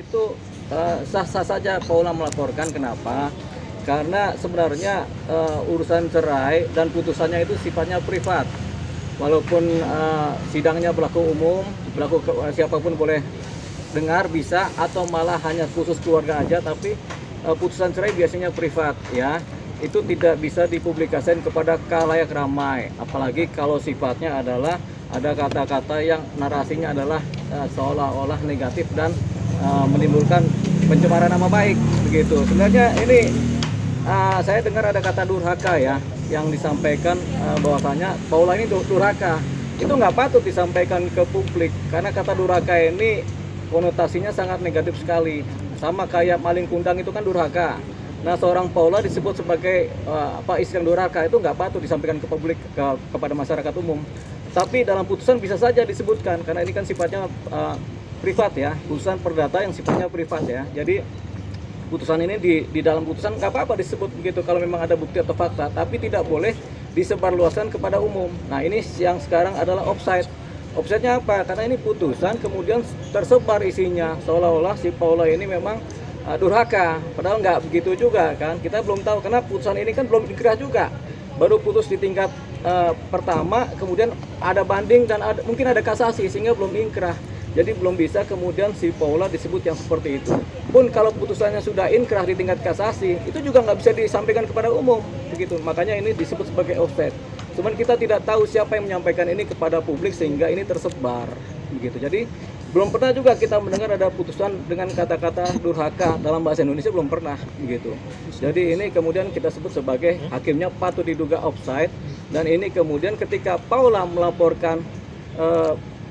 itu sah-sah saja Paula melaporkan. Kenapa? Karena sebenarnya urusan cerai dan putusannya itu sifatnya privat. Walaupun sidangnya berlaku umum, siapapun boleh dengar bisa, atau malah hanya khusus keluarga aja, tapi putusan cerai biasanya privat ya. Itu tidak bisa dipublikasikan kepada khalayak ramai, apalagi kalau sifatnya adalah ada kata-kata yang narasinya adalah seolah-olah negatif dan menimbulkan pencemaran nama baik begitu. Sebenarnya ini saya dengar ada kata durhaka ya yang disampaikan, bahwasanya Paula ini durhaka. Itu nggak patut disampaikan ke publik karena kata durhaka ini konotasinya sangat negatif sekali. Sama kayak maling kundang itu kan durhaka. Nah, seorang Paula disebut sebagai istri yang durhaka, itu nggak patut disampaikan ke publik, kepada masyarakat umum. Tapi dalam putusan bisa saja disebutkan karena ini kan sifatnya privat ya, putusan perdata yang sifatnya privat ya. Jadi putusan ini di dalam putusan nggak apa-apa disebut begitu kalau memang ada bukti atau fakta, tapi tidak boleh disebarluaskan kepada umum. Nah, ini yang sekarang adalah offside. Offside-nya apa? Karena ini putusan kemudian tersebar isinya seolah-olah si Paula ini memang durhaka, padahal nggak begitu juga kan. Kita belum tahu karena putusan ini kan belum inkrah juga, baru putus di tingkat pertama, kemudian ada banding dan mungkin ada kasasi sehingga belum inkrah. Jadi belum bisa kemudian si Paula disebut yang seperti itu. Pun kalau putusannya sudah inkrah di tingkat kasasi, itu juga nggak bisa disampaikan kepada umum begitu. Makanya ini disebut sebagai offset. Cuman kita tidak tahu siapa yang menyampaikan ini kepada publik sehingga ini tersebar begitu. Jadi belum pernah juga kita mendengar ada putusan dengan kata-kata durhaka dalam bahasa Indonesia, belum pernah begitu. Jadi ini kemudian kita sebut sebagai hakimnya patut diduga offside, dan ini kemudian ketika Paula melaporkan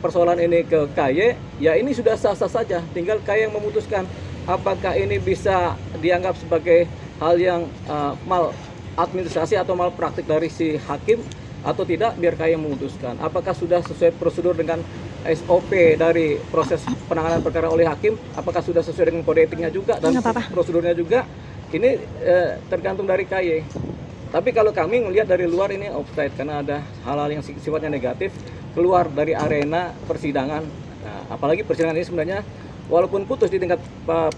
persoalan ini ke KY, ya ini sudah sah-sah saja, tinggal KY yang memutuskan apakah ini bisa dianggap sebagai hal yang mal administrasi atau mal praktik dari si hakim atau tidak, biar KY yang memutuskan. Apakah sudah sesuai prosedur dengan SOP dari proses penanganan perkara oleh hakim, apakah sudah sesuai dengan kode etiknya juga dan prosedurnya juga, ini tergantung dari KY. Tapi kalau kami melihat dari luar ini offside karena ada hal-hal yang sifatnya negatif keluar dari arena persidangan. Nah, apalagi persidangan ini sebenarnya walaupun putus di tingkat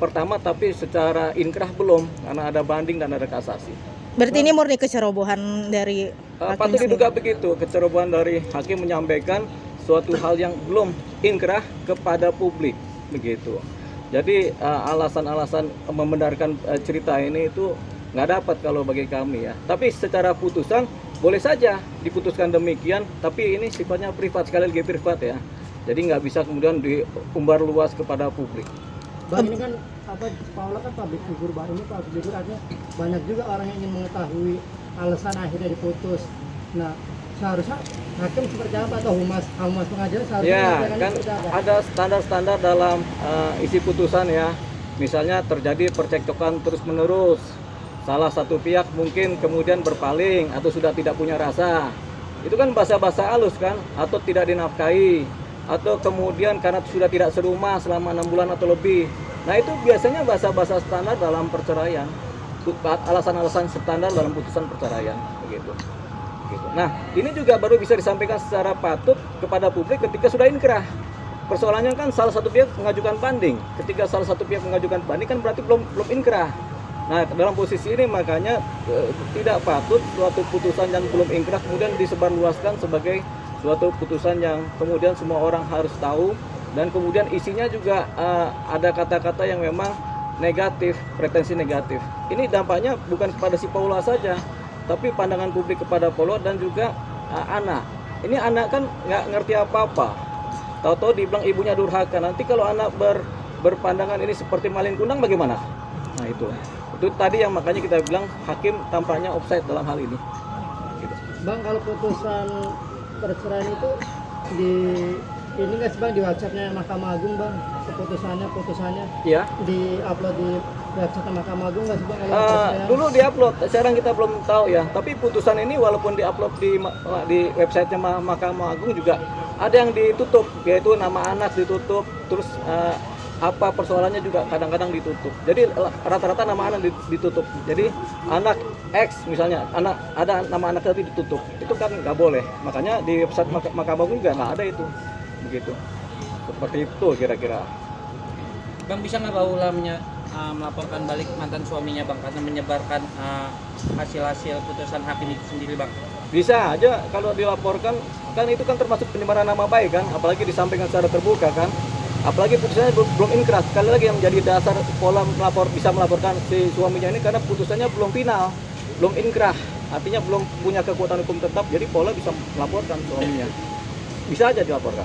pertama tapi secara inkrah belum, karena ada banding dan ada kasasi. Berarti ini murni kecerobohan dari patut diduga begitu, kecerobohan dari hakim menyampaikan suatu hal yang belum inkrah kepada publik begitu. Jadi alasan-alasan membenarkan cerita ini itu nggak dapat kalau bagi kami ya. Tapi secara putusan boleh saja diputuskan demikian, tapi ini sifatnya privat, sekali lagi privat ya. Jadi nggak bisa kemudian diumbar luas kepada publik. Bang, ini kan Paula kan public figure, Bang. Ini public figure artinya banyak juga orang yang ingin mengetahui alasan akhirnya diputus. Nah, seharusnya hakim seperti apa atau humas pengajian seharusnya ya kan ada standar-standar dalam isi putusan ya. Misalnya terjadi percekcokan terus-menerus, salah satu pihak mungkin kemudian berpaling atau sudah tidak punya rasa, itu kan bahasa-bahasa halus kan, atau tidak dinafkahi, atau kemudian karena sudah tidak serumah selama 6 bulan atau lebih. Nah, itu biasanya bahasa-bahasa standar dalam perceraian, alasan-alasan standar dalam putusan perceraian begitu. Nah, ini juga baru bisa disampaikan secara patut kepada publik ketika sudah inkrah. Persoalannya kan salah satu pihak mengajukan banding. Ketika salah satu pihak mengajukan banding kan berarti belum inkrah. Nah, dalam posisi ini makanya tidak patut suatu putusan yang belum inkrah kemudian disebarluaskan sebagai suatu putusan yang kemudian semua orang harus tahu, dan kemudian isinya juga ada kata-kata yang memang negatif, pretensi negatif. Ini dampaknya bukan kepada si Paula saja, tapi pandangan publik kepada Paula dan juga anak. Ini anak kan nggak ngerti apa-apa, tahu-tahu dibilang ibunya durhaka. Nanti kalau anak berpandangan ini seperti maling kundang bagaimana? Nah, itu tadi yang makanya kita bilang hakim tampaknya offside dalam hal ini. Gitu. Bang, kalau putusan perceraian itu ini nggak sih Bang di websitenya Mahkamah Agung, Bang, putusannya ya di-upload di website Mahkamah Agung nggak sih Bang? Dulu di-upload, sekarang kita belum tahu ya. Tapi putusan ini walaupun di-upload di websitenya Mahkamah Agung juga ada yang ditutup, yaitu nama anak ditutup, terus apa persoalannya juga kadang-kadang ditutup. Jadi rata-rata nama anak ditutup. Jadi anak X misalnya, ada nama anak tadi ditutup. Itu kan nggak boleh. Makanya di website Mahkamah Agung juga nggak ada itu. Begitu. Seperti itu kira-kira. Bang bisa nggak Paula melaporkan balik mantan suaminya bang karena menyebarkan hasil-hasil putusan hakim itu sendiri bang? Bisa aja kalau dilaporkan, kan itu kan termasuk pencemaran nama baik kan, apalagi disampaikan secara terbuka kan. Apalagi putusannya belum inkrah. Sekali lagi yang menjadi dasar Paula bisa melaporkan si suaminya ini karena putusannya belum final, belum inkrah. Artinya belum punya kekuatan hukum tetap, jadi Paula bisa melaporkan suaminya. Bisa aja dilaporkan.